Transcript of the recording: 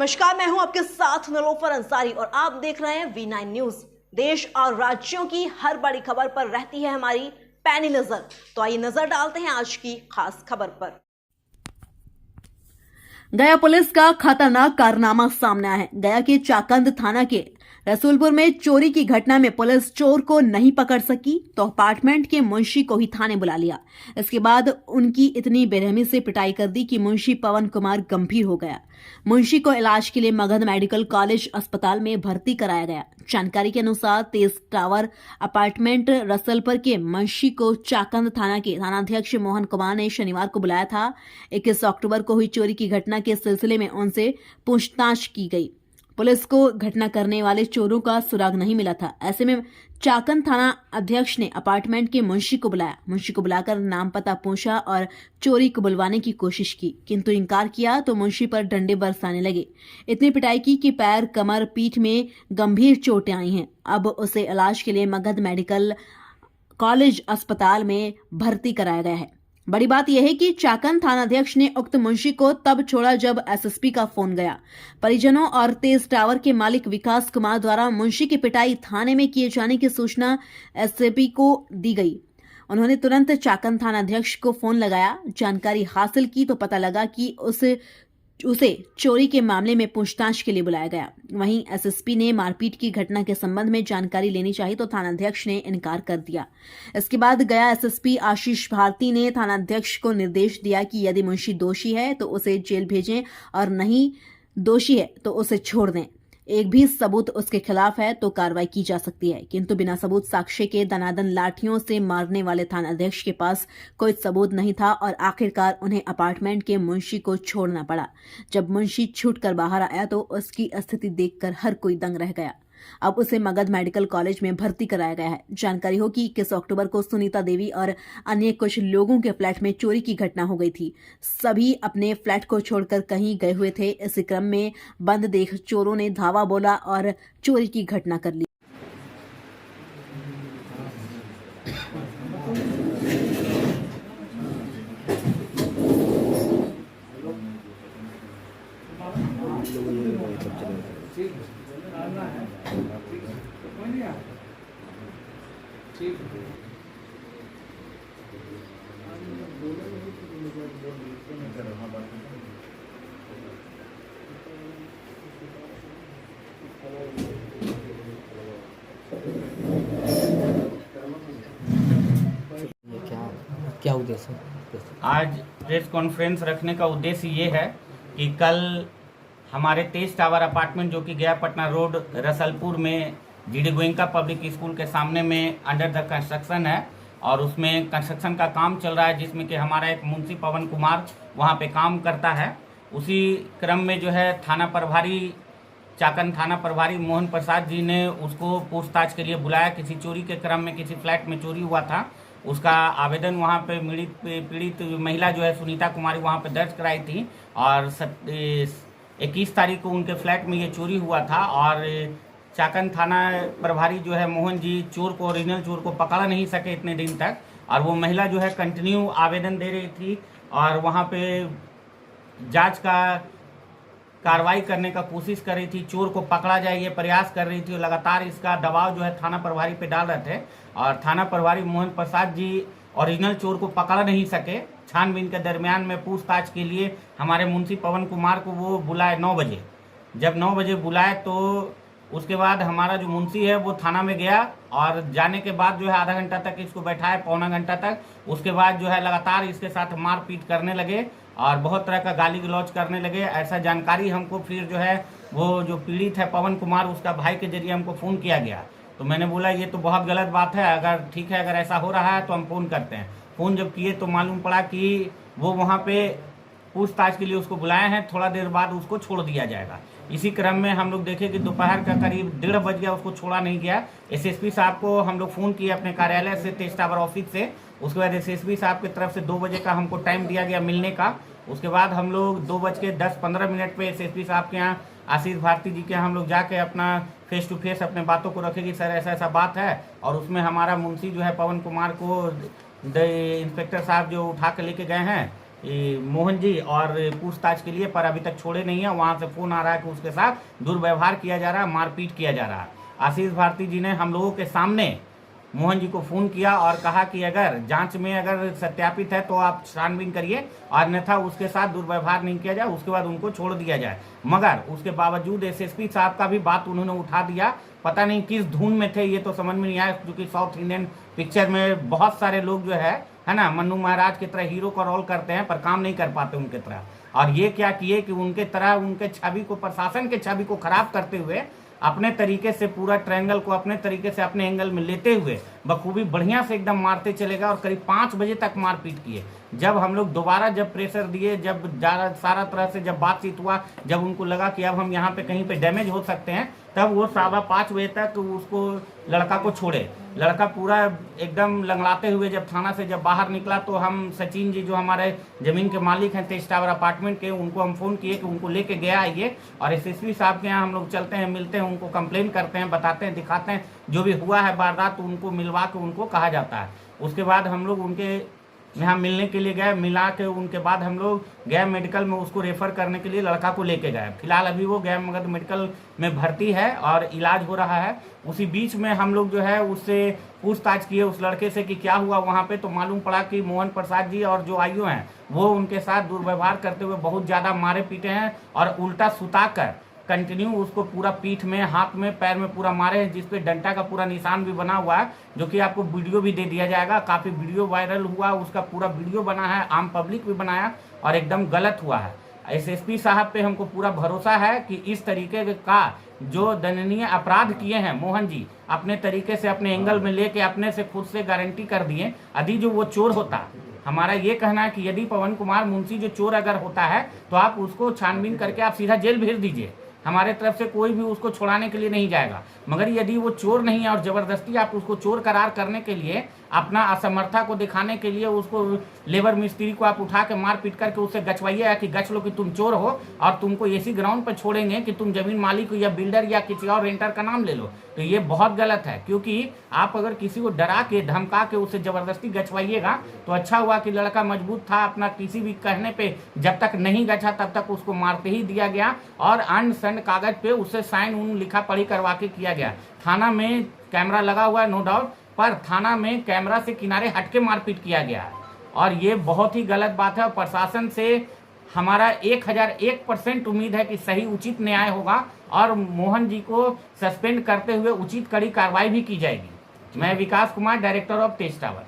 नमस्कार, मैं हूं आपके साथ निलोफर अंसारी और आप देख रहे हैं V9 न्यूज। देश और राज्यों की हर बड़ी खबर पर रहती है हमारी पैनी नजर। तो आइए नजर डालते हैं आज की खास खबर पर। गया पुलिस का खतरनाक कारनामा सामने आया है। गया के चाकंद थाना के रसूलपुर में चोरी की घटना में पुलिस चोर को नहीं पकड़ सकी तो अपार्टमेंट के मुंशी को ही थाने बुला लिया। इसके बाद उनकी इतनी बेरहमी से पिटाई कर दी कि मुंशी पवन कुमार गंभीर हो गया। मुंशी को इलाज के लिए मगध मेडिकल कॉलेज अस्पताल में भर्ती कराया गया। जानकारी के अनुसार तेज टावर अपार्टमेंट रसलपुर के मुंशी को चाकंद थाना के थानाध्यक्ष मोहन कुमार ने शनिवार को बुलाया था। 21 अक्टूबर को हुई चोरी की घटना के सिलसिले में उनसे पूछताछ की गई। पुलिस को घटना करने वाले चोरों का सुराग नहीं मिला था। ऐसे में चाकंद थाना अध्यक्ष ने अपार्टमेंट के मुंशी को बुलाया। मुंशी को बुलाकर नाम पता पूछा और चोरी को बुलवाने की कोशिश की, किंतु इनकार किया तो मुंशी पर डंडे बरसाने लगे। इतनी पिटाई की कि पैर, कमर, पीठ में गंभीर चोटें आई हैं। अब उसे इलाज के लिए मगध मेडिकल कॉलेज अस्पताल में भर्ती कराया गया है। बड़ी बात यह है कि चाकंद थानाध्यक्ष ने उक्त मुंशी को तब छोड़ा जब एसएसपी का फोन गया। परिजनों और तेज टावर के मालिक विकास कुमार द्वारा मुंशी की पिटाई थाने में किए जाने की सूचना एसएसपी को दी गई। उन्होंने तुरंत चाकंद थानाध्यक्ष को फोन लगाया, जानकारी हासिल की तो पता लगा कि उसे चोरी के मामले में पूछताछ के लिए बुलाया गया। वहीं एसएसपी ने मारपीट की घटना के संबंध में जानकारी लेनी चाहिए तो थानाध्यक्ष ने इनकार कर दिया। इसके बाद गया एसएसपी आशीष भारती ने थानाध्यक्ष को निर्देश दिया कि यदि मुंशी दोषी है तो उसे जेल भेजें और नहीं दोषी है तो उसे छोड़ दें। एक भी सबूत उसके खिलाफ है तो कार्रवाई की जा सकती है, किंतु बिना सबूत साक्ष्य के दनादन लाठियों से मारने वाले थानाध्यक्ष के पास कोई सबूत नहीं था और आखिरकार उन्हें अपार्टमेंट के मुंशी को छोड़ना पड़ा। जब मुंशी छूटकर बाहर आया तो उसकी स्थिति देखकर हर कोई दंग रह गया। अब उसे मगध मेडिकल कॉलेज में भर्ती कराया गया है। जानकारी हो कि 21 अक्टूबर को सुनीता देवी और अन्य कुछ लोगों के फ्लैट में चोरी की घटना हो गई थी। सभी अपने फ्लैट को छोड़कर कहीं गए हुए थे। इसी क्रम में बंद देख चोरों ने धावा बोला और चोरी की घटना कर ली। क्या उद्देश्य है? आज प्रेस कॉन्फ्रेंस रखने का उद्देश्य ये है कि कल हमारे तेज टावर अपार्टमेंट जो कि गया पटना रोड रसलपुर में जीडी गोयनका पब्लिक स्कूल के सामने में अंडर द कंस्ट्रक्शन है और उसमें कंस्ट्रक्शन का काम चल रहा है, जिसमें कि हमारा एक मुंशी पवन कुमार वहाँ पे काम करता है। उसी क्रम में जो है थाना प्रभारी चाकंद थाना प्रभारी मोहन प्रसाद जी ने उसको पूछताछ के लिए बुलाया। किसी चोरी के क्रम में किसी फ्लैट में चोरी हुआ था, उसका आवेदन वहाँ पे पीड़ित महिला जो है सुनीता कुमारी वहाँ पे दर्ज कराई थी और 21 तारीख को उनके फ्लैट में ये चोरी हुआ था और चाकंद थाना प्रभारी जो है मोहन जी चोर को, ओरिजिनल चोर को पकड़ नहीं सके इतने दिन तक और वो महिला जो है कंटिन्यू आवेदन दे रही थी और वहाँ पे जांच का कार्रवाई करने का कोशिश कर रही थी, चोर को पकड़ा जाए ये प्रयास कर रही थी और लगातार इसका दबाव जो है थाना प्रभारी पे डाल रहे थे और थाना प्रभारी मोहन प्रसाद जी ओरिजिनल चोर को पकड़ नहीं सके। छानबीन के दरमियान में पूछताछ के लिए हमारे मुंशी पवन कुमार को वो बुलाए 9 बजे। जब 9 बजे बुलाए तो उसके बाद हमारा जो मुंशी है वो थाना में गया और जाने के बाद जो है आधा घंटा तक इसको बैठाए, पौना घंटा तक। उसके बाद जो है लगातार इसके साथ मारपीट करने लगे और बहुत तरह का गाली गलौज करने लगे। ऐसा जानकारी हमको फिर जो है वो जो पीड़ित है पवन कुमार, उसका भाई के जरिए हमको फ़ोन किया गया। तो मैंने बोला ये तो बहुत गलत बात है, अगर ठीक है, अगर ऐसा हो रहा है तो हम फ़ोन करते हैं। फ़ोन जब किए तो मालूम पड़ा कि वो वहाँ पे पूछताछ के लिए उसको बुलाए हैं, थोड़ा देर बाद उसको छोड़ दिया जाएगा। इसी क्रम में हम लोग देखे कि दोपहर का करीब 1:30 बज गया, उसको छोड़ा नहीं गया। एसएसपी साहब को हम लोग फ़ोन किए अपने कार्यालय से, तेज टावर ऑफिस से। उसके बाद एसएसपी साहब की तरफ से 2 बजे का हमको टाइम दिया गया मिलने का। उसके बाद हम लोग 2:10-15 पे एसएसपी साहब के यहाँ आशीष भारती जी के यहाँ हम लोग जाके अपना फेस टू फेस अपने बातों को रखेगी, सर ऐसा ऐसा बात है। और उसमें हमारा मुंशी जो है पवन कुमार को इंस्पेक्टर साहब जो उठा के लेके गए हैं मोहन जी और पूछताछ के लिए, पर अभी तक छोड़े नहीं है। वहाँ से फ़ोन आ रहा है कि उसके साथ दुर्व्यवहार किया जा रहा है, मारपीट किया जा रहा है। आशीष भारती जी ने हम लोगों के सामने मोहन जी को फ़ोन किया और कहा कि अगर जांच में अगर सत्यापित है तो आप छानबीन करिए, और अन्यथा उसके साथ दुर्व्यवहार नहीं किया जाए, उसके बाद उनको छोड़ दिया जाए। मगर उसके बावजूद एसएसपी साहब का भी बात उन्होंने उठा दिया। पता नहीं किस धुन में थे, ये तो समझ में नहीं आया, क्योंकि साउथ इंडियन पिक्चर में बहुत सारे लोग जो है ना, मन्नू महाराज की तरह हीरो का रोल करते हैं पर काम नहीं कर पाते उनके तरह। और ये क्या किए कि उनके तरह उनके छवि को, प्रशासन के छवि को खराब करते हुए, अपने तरीके से पूरा ट्रायंगल को अपने तरीके से अपने एंगल में लेते हुए बखूबी बढ़िया से एकदम मारते चले गए और करीब 5 बजे तक मारपीट किए। जब हम लोग दोबारा जब प्रेशर दिए, जब सारा तरह से जब बातचीत हुआ, जब उनको लगा कि अब हम यहाँ पे कहीं पे डैमेज हो सकते हैं, तब वो 5:15 बजे तक उसको लड़का को छोड़े। लड़का पूरा एकदम लंगड़ाते हुए जब थाना से जब बाहर निकला, तो हम सचिन जी जो हमारे ज़मीन के मालिक हैं तेज टावर अपार्टमेंट के, उनको हम फ़ोन किए कि उनको लेके गया आइए, और एसएसपी साहब के यहाँ हम लोग चलते हैं, मिलते हैं, उनको कंप्लेन करते हैं, बताते हैं, दिखाते हैं जो भी हुआ है वारदात, तो उनको मिलवा के उनको कहा जाता है। उसके बाद हम लोग उनके यहाँ मिलने के लिए गए, मिला के उनके बाद हम लोग गए मेडिकल में, उसको रेफ़र करने के लिए लड़का को लेके गए। फिलहाल अभी वो गए मगध मेडिकल में भर्ती है और इलाज हो रहा है। उसी बीच में हम लोग जो है उससे पूछताछ किए उस लड़के से कि क्या हुआ वहाँ पे, तो मालूम पड़ा कि मोहन प्रसाद जी और जो आईओ हैं वो उनके साथ दुर्व्यवहार करते हुए बहुत ज़्यादा मारे पीटे हैं, और उल्टा सुता कर कंटिन्यू उसको पूरा पीठ में, हाथ में, पैर में पूरा मारे हैं, जिसपे डंडा का पूरा निशान भी बना हुआ है, जो कि आपको वीडियो भी दे दिया जाएगा। काफ़ी वीडियो वायरल हुआ, उसका पूरा वीडियो बना है, आम पब्लिक भी बनाया, और एकदम गलत हुआ है। एसएसपी साहब पे हमको पूरा भरोसा है कि इस तरीके का जो दंडनीय अपराध किए हैं मोहन जी, अपने तरीके से अपने एंगल में लेके अपने से खुद से गारंटी कर दिए। यदि जो वो चोर होता, हमारा ये कहना है कि यदि पवन कुमार मुंशी जो चोर अगर होता है तो आप उसको छानबीन करके आप सीधा जेल भेज दीजिए, हमारे तरफ से कोई भी उसको छुड़ाने के लिए नहीं जाएगा। मगर यदि वो चोर नहीं है और ज़बरदस्ती आप उसको चोर करार करने के लिए, अपना असमर्थता को दिखाने के लिए उसको लेबर मिस्त्री को आप उठा के मार पीट करके उससे गचवाइए कि गच लो कि तुम चोर हो, और तुमको ऐसी ग्राउंड पर छोड़ेंगे कि तुम जमीन मालिक या बिल्डर या किसी और रेंटर का नाम ले लो, तो ये बहुत गलत है। क्योंकि आप अगर किसी को डरा के धमका के उससे ज़बरदस्ती गचवाइएगा, तो अच्छा हुआ कि लड़का मजबूत था, अपना किसी भी कहने पे जब तक नहीं गचा तब तक उसको मारते ही दिया गया, और अन्य सैंड कागज पे उससे साइन उन लिखा पढ़ी करवा के किया गया। थाना में कैमरा लगा हुआ है नो डाउट, पर थाना में कैमरा से किनारे हटके मारपीट किया गया है, और ये बहुत ही गलत बात है। और प्रशासन से हमारा 1001% उम्मीद है कि सही उचित न्याय होगा, और मोहन जी को सस्पेंड करते हुए उचित कड़ी कार्रवाई भी की जाएगी। मैं Vikas Kumar, director of Tej tower.